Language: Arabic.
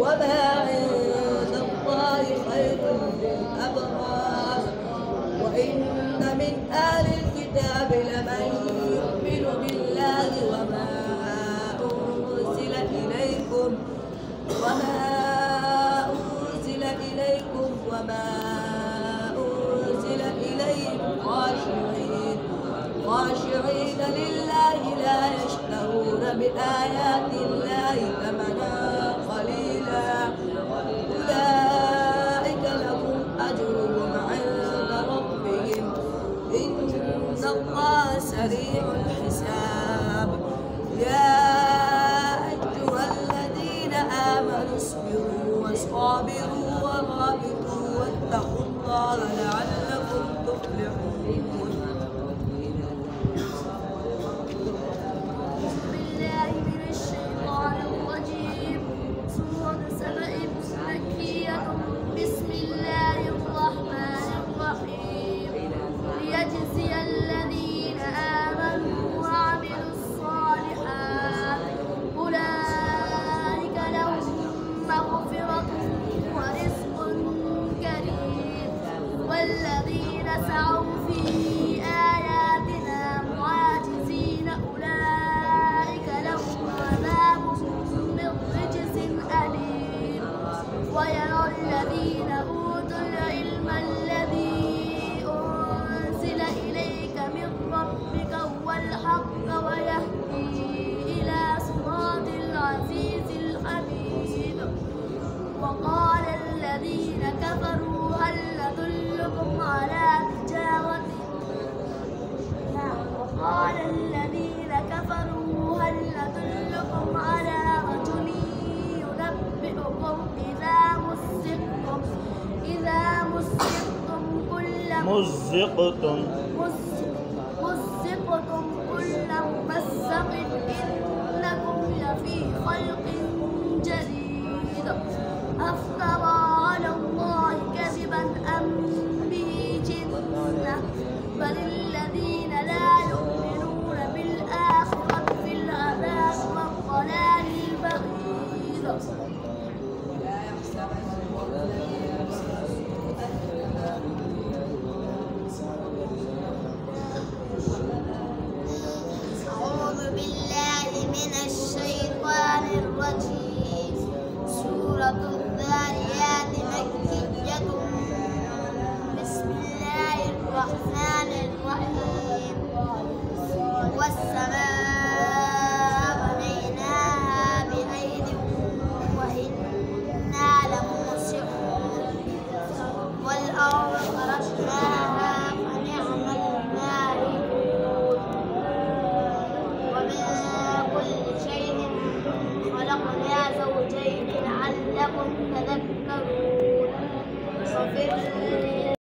وما عند الله خير للأبرار وإن من أهل الكتاب لمن يؤمن بالله وما أنزل إليكم وما أنزل إليهم خاشعين لله لا يشترون بآيات الله ثمنا قليلا أولئك لهم أجرهم عند ربهم إن الله سريع الحساب يا أيها الذين آمنوا اصبروا وصابروا ورابطوا واتقوا الله لعلكم تفلحون. بسم الله الرحمن الرحيم ليجزي الذين آمنوا وعملوا الصالحات أولئك لهم مغفرة ورزق كريم والذين سعوا في آياتنا معاجزين أولئك لهم عذاب من رجز أليم ويرى الذين أوتوا العلم الذي أنزل إليك من ربك هو الحق ويهدي إلى صراط العزيز الحميد وقال الذين كفروا هل ندلكم على تجارة وقال الذين كفروا هل ندلكم على رجل ينبئكم إذا مزقتم كل ممزق إنكم لفي خلق جديد أفترى على الله كذبا أم به جنة بل الذين لا يؤمنون بالآخرة في العذاب والضلال البعيد. أعوذ بالله من الشيطان الرجيم. سورة الذاريات مكية. بسم الله الرحمن الرحيم. والسماء بنيناها بأيد وإنا لموسعون والأرض فرشناها فنعم الماهدون ومن كل شيء خلقنا زوجين لعلكم تذكرون